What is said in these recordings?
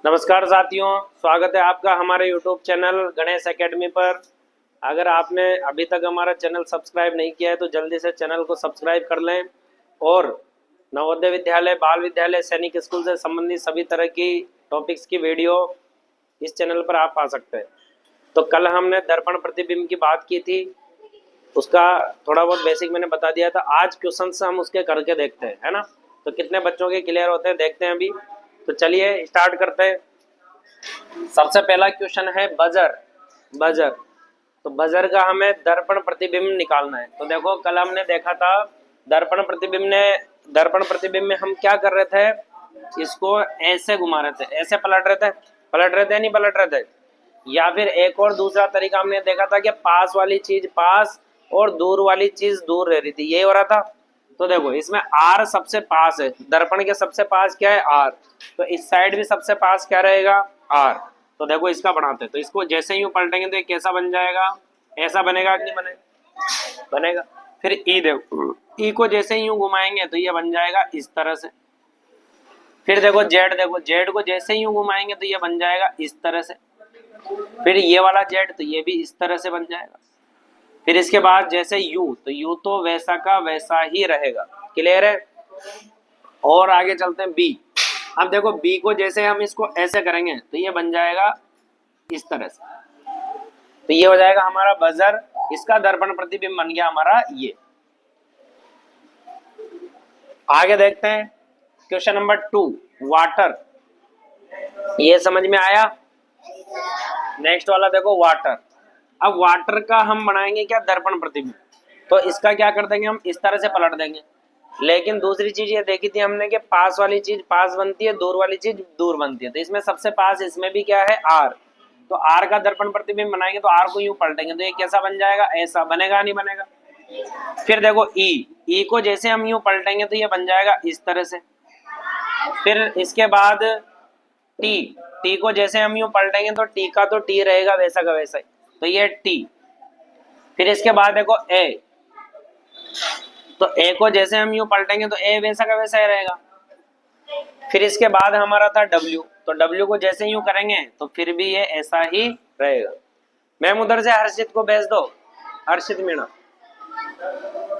नमस्कार साथियों, स्वागत है आपका हमारे YouTube चैनल गणेश एकेडमी पर। अगर आपने अभी तक हमारा चैनल सब्सक्राइब नहीं किया है तो जल्दी से चैनल को सब्सक्राइब कर लें और नवोदय विद्यालय, बाल विद्यालय, सैनिक स्कूल से संबंधित सभी तरह की टॉपिक्स की वीडियो इस चैनल पर आप पा सकते हैं। तो कल हमने दर्पण प्रतिबिंब की बात की थी, उसका थोड़ा बहुत बेसिक मैंने बता दिया था। आज क्वेश्चन से हम उसके करके देखते हैं, है ना। तो कितने बच्चों के क्लियर होते हैं देखते हैं अभी। तो चलिए स्टार्ट करते हैं। सबसे पहला क्वेश्चन है बजर। बजर, तो बजर का हमें दर्पण प्रतिबिंब निकालना है। तो देखो कल हमने देखा था दर्पण प्रतिबिंब में हम क्या कर रहे थे, इसको ऐसे घुमा रहे थे, ऐसे पलट रहे थे नहीं पलट रहे थे। या फिर एक और दूसरा तरीका हमने देखा था कि पास वाली चीज पास और दूर वाली चीज दूर रह रही थी, ये हो रहा था। तो देखो इसमें आर सबसे पास है, दर्पण के सबसे पास क्या है, आर। तो इस साइड भी सबसे पास क्या रहेगा, आर। तो देखो इसका बनाते हैं। तो इसको जैसे ही पलटेंगे तो ये कैसा बन जाएगा, ऐसा बनेगा कि नहीं बनेगा, बनेगा। फिर ई देखो, ई को जैसे ही घुमाएंगे तो ये बन जाएगा इस तरह से। फिर देखो जेड को जैसे ही घुमाएंगे तो ये बन जाएगा इस तरह से। फिर ये वाला जेड, तो ये भी इस तरह से बन जाएगा। फिर इसके बाद जैसे यू, तो यू तो वैसा का वैसा ही रहेगा। क्लियर है। और आगे चलते हैं बी। अब देखो बी को जैसे हम इसको ऐसे करेंगे तो ये बन जाएगा इस तरह से। तो ये हो जाएगा हमारा बजर, इसका दर्पण प्रतिबिंब बन गया हमारा ये। आगे देखते हैं क्वेश्चन नंबर 2, वाटर। ये समझ में आया। नेक्स्ट वाला देखो वाटर। अब वाटर का हम बनाएंगे क्या, दर्पण प्रतिबिंब। तो इसका क्या कर देंगे, हम इस तरह से पलट देंगे। लेकिन दूसरी चीज ये देखी थी हमने कि पास वाली चीज पास बनती है, दूर वाली चीज दूर बनती है। तो इसमें सबसे पास इसमें भी क्या है, आर। तो आर का दर्पण प्रतिबिंब बनाएंगे तो आर को यूं पलटेंगे तो ये कैसा बन जाएगा, ऐसा बनेगा नहीं बनेगा। फिर देखो ई को जैसे हम यूं पलटेंगे तो ये बन जाएगा इस तरह से। फिर इसके बाद टी, टी को जैसे हम यूं पलटेंगे तो टी का तो टी रहेगा वैसा का वैसा ही। तो ये टी। फिर इसके बाद देखो ए, तो ए को जैसे हम यूं पलटेंगे तो ए वैसा का वैसा ही रहेगा। फिर इसके बाद हमारा था डब्ल्यू, तो डब्ल्यू को जैसे यूं करेंगे तो फिर भी ये ऐसा ही रहेगा। मैम उधर से हर्षित को भेज दो, हर्षित मीणा।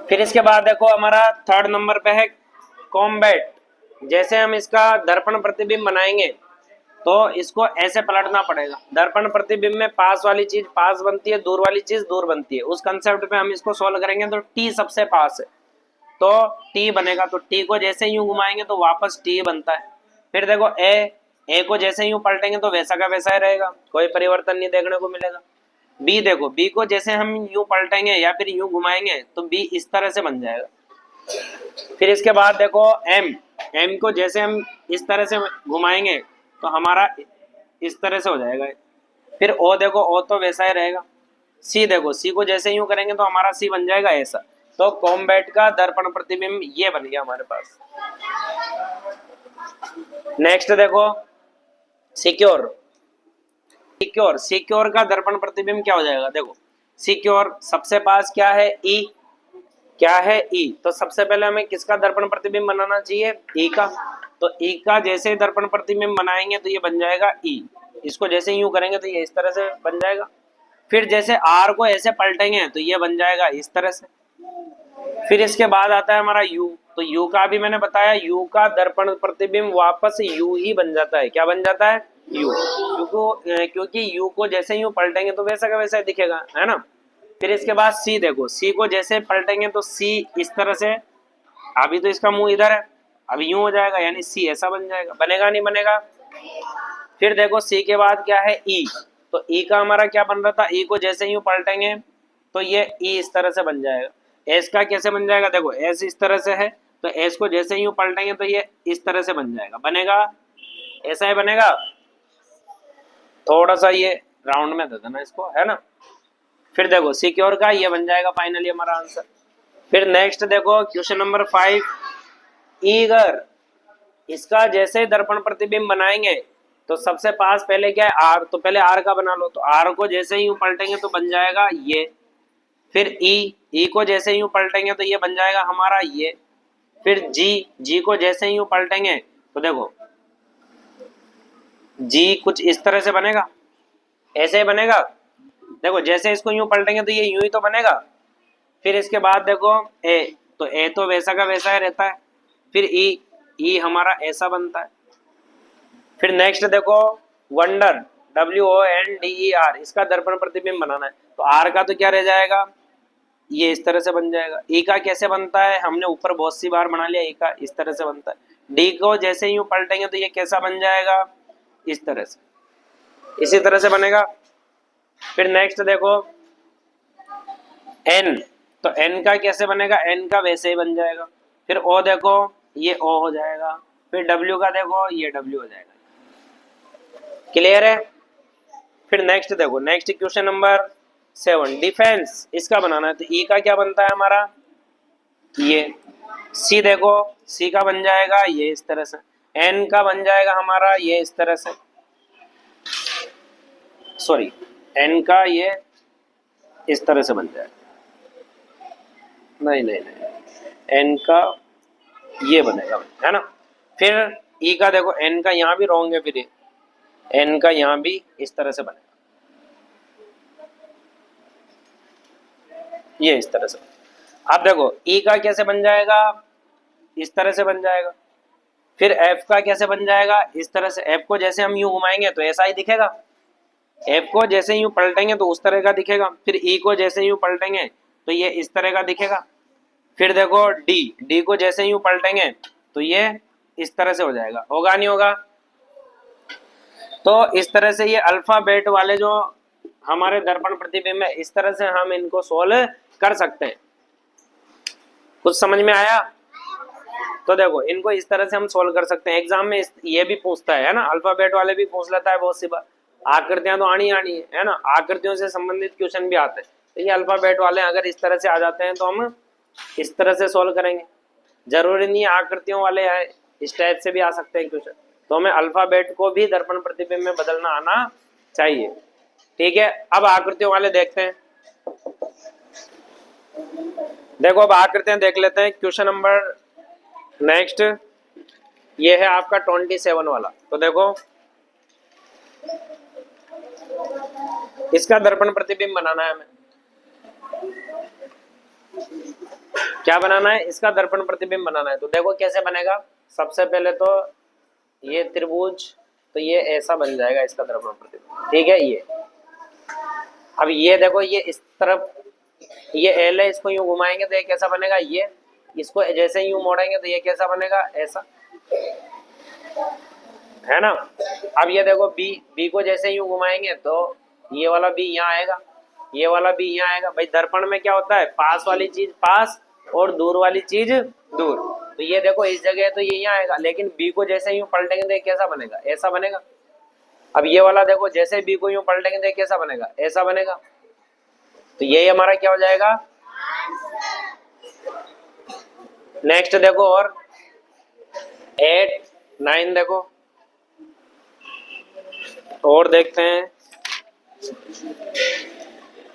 फिर इसके बाद देखो हमारा थर्ड नंबर पे है कॉम्बैट। जैसे हम इसका दर्पण प्रतिबिंब बनाएंगे तो इसको ऐसे पलटना पड़ेगा। दर्पण प्रतिबिंब में पास वाली चीज पास बनती है, दूर वाली चीज दूर बनती है। उस कंसेप्ट पे हम इसको सोल्व करेंगे। तो टी सबसे पास है तो टी बनेगा। तो टी को जैसे यूं घुमाएंगे तो वापस टी बनता है। फिर देखो ए को जैसे यूं पलटेंगे तो वैसा का वैसा ही रहेगा, कोई परिवर्तन नहीं देखने को मिलेगा। बी देखो, बी को जैसे हम यूं पलटेंगे या फिर यूं घुमाएंगे तो बी इस तरह से बन जाएगा। फिर इसके बाद देखो एम को जैसे हम इस तरह से घुमाएंगे तो हमारा इस तरह से हो जाएगा। फिर ओ देखो, ओ तो वैसा ही रहेगा। सी देखो, सी को जैसे यूं करेंगे तो हमारा सी बन जाएगा ऐसा। तो कॉम्बैट का दर्पण प्रतिबिंब ये बन गया हमारे पास। नेक्स्ट देखो सिक्योर। सिक्योर का दर्पण प्रतिबिंब क्या हो जाएगा, देखो सिक्योर सबसे पास क्या है, ई। क्या है, ई। तो सबसे पहले हमें किसका दर्पण प्रतिबिंब बनाना चाहिए, ई का। तो ई का जैसे दर्पण प्रतिबिंब बनाएंगे तो ये बन जाएगा ई। इसको जैसे यूं करेंगे तो ये इस तरह से बन जाएगा। फिर जैसे आर को ऐसे पलटेंगे तो ये बन जाएगा इस तरह से। फिर इसके बाद आता है हमारा यू। तो यू का भी मैंने बताया, यू का दर्पण प्रतिबिंब वापस यू ही बन जाता है। क्या बन जाता है, यू। क्योंकि यू को जैसे यूं पलटेंगे तो वैसा का वैसा ही दिखेगा, है ना। फिर इसके बाद सी देखो, सी को जैसे पलटेंगे तो सी इस तरह से। अभी तो इसका मुंह इधर है, अभी यूं हो जाएगा, यानी सी ऐसा बन जाएगा। बनेगा नहीं बनेगा। फिर देखो सी के बाद क्या है, ई। तो ई का हमारा क्या बन रहा था, ई को जैसे यूं पलटेंगे तो ये ई इस तरह से बन जाएगा। एस का कैसे बन जाएगा, देखो एस इस तरह से है तो एस को जैसे यूं पलटेंगे तो ये इस तरह से बन जाएगा। बनेगा, ऐसा ही बनेगा। थोड़ा सा ये राउंड में दे देना इसको, है ना। फिर देखो सिक्योर का ये बन जाएगा फाइनली हमारा आंसर। फिर नेक्स्ट देखो क्वेश्चन नंबर 5, ईगर। इसका जैसे दर्पण प्रतिबिंब बनाएंगे तो सबसे पास पहले क्या है, आर। तो पहले आर का बना लो। तो आर को जैसे ही पलटेंगे तो बन जाएगा ये। फिर ई को जैसे ही पलटेंगे तो ये बन जाएगा हमारा ये। फिर जी को जैसे ही पलटेंगे तो देखो जी कुछ इस तरह से बनेगा, ऐसे ही बनेगा। देखो जैसे इसको यूं पलटेंगे तो ये यूं ही तो बनेगा। फिर इसके बाद देखो ए, तो ए तो वैसा का वैसा ही रहता है। फिर ई हमारा ऐसा बनता है। फिर नेक्स्ट देखो वंडर, WONDER, इसका दर्पण प्रतिबिंब बनाना है। तो आर का तो क्या रह जाएगा, ये इस तरह से बन जाएगा। ई का कैसे बनता है, हमने ऊपर बहुत सी बार बना लिया। ई का इस तरह से बनता है। डी को जैसे यूं पलटेंगे तो ये कैसा बन जाएगा, इस तरह से, इसी तरह से बनेगा। फिर नेक्स्ट देखो एन, तो एन का कैसे बनेगा, एन का वैसे ही बन जाएगा। फिर ओ देखो ये ओ हो जाएगा। फिर डब्ल्यू का देखो ये डब्ल्यू हो जाएगा। क्लियर है। फिर नेक्स्ट देखो, नेक्स्ट क्वेश्चन नंबर 7, डिफेंस, इसका बनाना है। तो ई का क्या बनता है हमारा, ये। सी देखो, सी का बन जाएगा ये इस तरह से। एन का बन जाएगा हमारा ये इस तरह से, सॉरी एन का ये इस तरह से बन जाएगा, नहीं नहीं नहीं, एन का ये बनेगा, है ना। फिर ई का देखो, एन का यहाँ भी रॉन्ग है, फिर एन का यहाँ भी इस तरह से बनेगा, ये इस तरह से। अब देखो ई का कैसे बन जाएगा, इस तरह से बन जाएगा। फिर एफ का कैसे बन जाएगा, इस तरह से। एफ को जैसे हम यूं घुमाएंगे तो ऐसा ही दिखेगा, एफ को जैसे यूं पलटेंगे तो उस तरह का दिखेगा। फिर ई को जैसे यूं पलटेंगे तो ये इस तरह का दिखेगा। फिर देखो डी, डी को जैसे यूं पलटेंगे तो ये इस तरह से हो जाएगा, होगा नहीं होगा। तो इस तरह से ये अल्फाबेट वाले जो हमारे दर्पण प्रतिबिंब है, इस तरह से हम इनको सोल्व कर सकते हैं। कुछ समझ में आया। तो देखो इनको इस तरह से हम सोल्व कर सकते हैं। एग्जाम में ये भी पूछता है ना, अल्फाबेट वाले भी पूछ लेता है बहुत सी बार। आकृतियां तो आनी आनी है ना, आकृतियों से संबंधित क्वेश्चन भी आते हैं। तो ये अल्फाबेट वाले अगर इस तरह से आ जाते हैं तो हम इस तरह से सोल्व करेंगे। जरूरी नहीं आकृतियों वाले आए, इस टाइप से भी आ सकते हैं क्वेश्चन। तो हमें अल्फाबेट को भी दर्पण प्रतिबिंब में बदलना आना चाहिए। ठीक है, अब आकृतियों वाले देखते हैं। देखो अब आकृतियां देख लेते हैं। क्वेश्चन नंबर नेक्स्ट ये है आपका 27 वाला। तो देखो इसका दर्पण प्रतिबिंब बनाना है हमें। क्या बनाना है, इसका दर्पण प्रतिबिंब बनाना है। तो देखो कैसे बनेगा। सबसे पहले तो ये त्रिभुज, तो ये ऐसा बन जाएगा इसका दर्पण प्रतिबिंब, ठीक है। ये अब ये देखो ये इस तरफ ये एल है, इसको यूं घुमाएंगे तो ये कैसा बनेगा, ये। इसको जैसे यूं मोड़ेंगे तो ये कैसा बनेगा, ऐसा, है ना। अब ये देखो बी, बी को जैसे यूं घुमाएंगे तो ये वाला बी यहाँ आएगा, ये वाला बी यहाँ आएगा। भाई दर्पण में क्या होता है, पास वाली चीज पास और दूर वाली चीज दूर। तो ये देखो इस जगह तो ये यहाँ आएगा, लेकिन बी को जैसे यूं पलटेंगे तो ये कैसा बनेगा, ऐसा बनेगा। अब ये वाला देखो जैसे बी को यूं पलटेंगे तो ये कैसा बनेगा, ऐसा बनेगा। तो यही हमारा क्या हो जाएगा। नेक्स्ट देखो और 8 9 देखो और देखते हैं।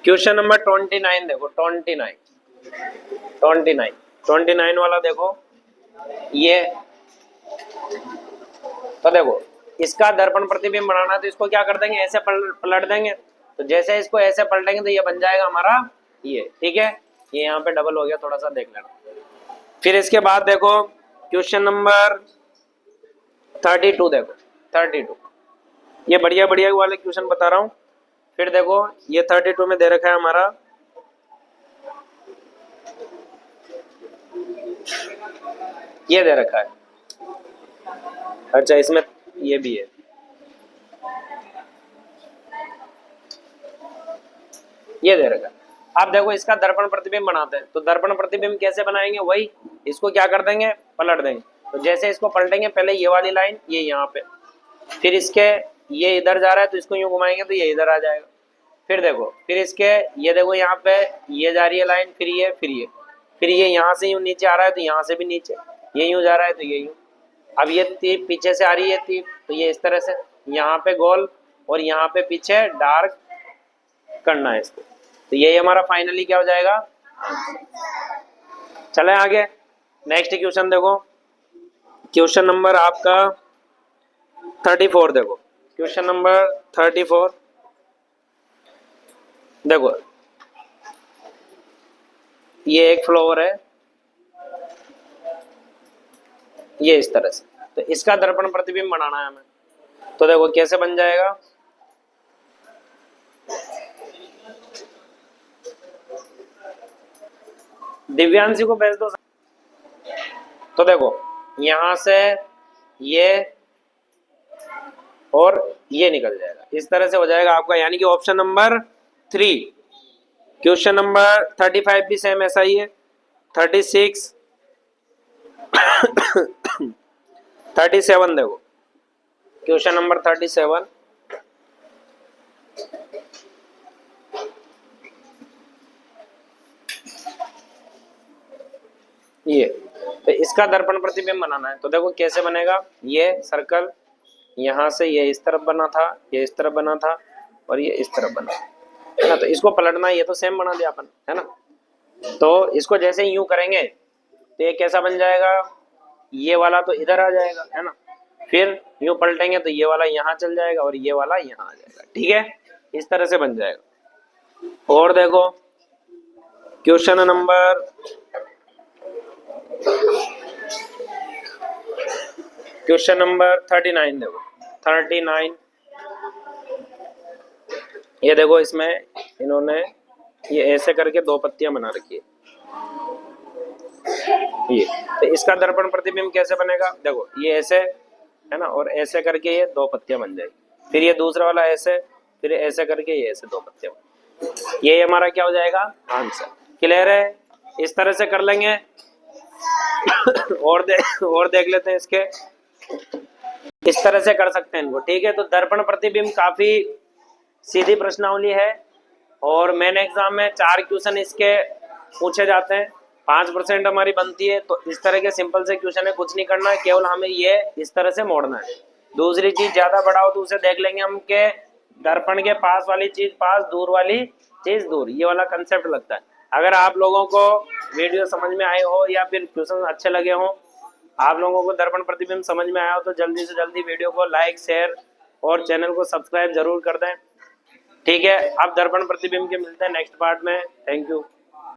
क्वेश्चन नंबर 29 देखो, 29 वाला देखो ये। तो देखो इसका दर्पण प्रतिबिंब बनाना, तो इसको क्या कर देंगे, ऐसे पलट देंगे। तो जैसे इसको ऐसे पलटेंगे तो ये बन जाएगा हमारा ये, ठीक है। ये यहाँ पे डबल हो गया, थोड़ा सा देख लेना। फिर इसके बाद देखो क्वेश्चन नंबर 32 देखो, 32 ये बढ़िया बढ़िया वाले क्वेश्चन बता रहा हूँ। फिर देखो ये 32 में दे रखा है हमारा ये दे रखा है। अच्छा इसमें ये भी है, ये दे रखा है। अब देखो इसका दर्पण प्रतिबिंब बनाते हैं। तो दर्पण प्रतिबिंब कैसे बनाएंगे, वही इसको क्या कर देंगे, पलट देंगे। तो जैसे इसको पलटेंगे, पहले ये वाली लाइन ये यहाँ पे, फिर इसके ये इधर जा रहा है तो इसको यूं घुमाएंगे तो ये इधर आ जाएगा। फिर देखो फिर इसके ये देखो यहाँ पे ये जा रही है लाइन, फिर ये यहाँ से यूं नीचे आ रहा है तो यहाँ से भी नीचे, ये यूं जा रहा है तो ये यूं। अब ये तीर पीछे से आ रही है तीर, तो ये इस तरह से यहाँ पे गोल और यहाँ पे पीछे डार्क करना है इसको। तो यही हमारा फाइनली क्या हो जाएगा। चले आगे नेक्स्ट क्वेश्चन देखो। क्वेश्चन नंबर आपका 34 देखो। क्वेश्चन नंबर 34 देखो, ये एक फ्लावर है, ये इस तरह से, तो इसका दर्पण प्रतिबिंब बनाना है हमें। तो देखो कैसे बन जाएगा, दिव्यांशी को भेज दो। तो देखो यहां से ये और ये निकल जाएगा, इस तरह से हो जाएगा आपका, यानी कि ऑप्शन नंबर 3। क्वेश्चन नंबर 35 भी सेम ऐसा ही है, 36 37 देखो, क्वेश्चन नंबर 37 ये, तो इसका दर्पण प्रतिबिंब बनाना है। तो देखो कैसे बनेगा, ये सर्कल यहाँ से ये इस तरफ बना था, ये इस तरफ बना था, और ये इस तरफ बना है ना। तो इसको पलटना, ये तो सेम बना दिया अपन, है ना। तो इसको जैसे यूं करेंगे तो ये कैसा बन जाएगा, ये वाला तो इधर आ जाएगा, है ना। फिर यूं पलटेंगे तो ये वाला यहाँ चल जाएगा और ये वाला यहाँ आ जाएगा, ठीक है, इस तरह से बन जाएगा। और देखो क्वेश्चन नंबर क्वेश्चन नंबर 39 देखो, 39 ये देखो, इसमें इन्होंने ये ऐसे करके दो पत्तियां बना रखी है, ये, तो इसका दर्पण प्रतिबिंब कैसे बनेगा, देखो ये ऐसे है ना, और ऐसे करके ये दो पत्तियां बन जाएगी, फिर ये दूसरा वाला ऐसे, फिर ऐसे करके ये ऐसे दो पत्तियां, ये हमारा क्या हो जाएगा, आंसर। क्लियर है, इस तरह से कर लेंगे। और देख लेते हैं इसके, इस तरह से कर सकते हैं इनको, ठीक है। तो दर्पण प्रतिबिंब काफी सीधी प्रश्नावली है, और मेन एग्जाम में 4 क्वेश्चन इसके पूछे जाते हैं, 5% हमारी बनती है। तो इस तरह के सिंपल से क्वेश्चन है, कुछ नहीं करना है, केवल हमें ये इस तरह से मोड़ना है। दूसरी चीज ज्यादा बड़ा हो तो उसे देख लेंगे हम के दर्पण के पास वाली चीज पास, दूर वाली चीज दूर, ये वाला कंसेप्ट लगता है। अगर आप लोगों को वीडियो समझ में आए हो या फिर क्वेश्चन अच्छे लगे हो, आप लोगों को दर्पण प्रतिबिंब समझ में आया हो, तो जल्दी से जल्दी वीडियो को लाइक, शेयर और चैनल को सब्सक्राइब जरूर कर दें, ठीक है। अब दर्पण प्रतिबिंब के मिलते हैं नेक्स्ट पार्ट में। Thank you.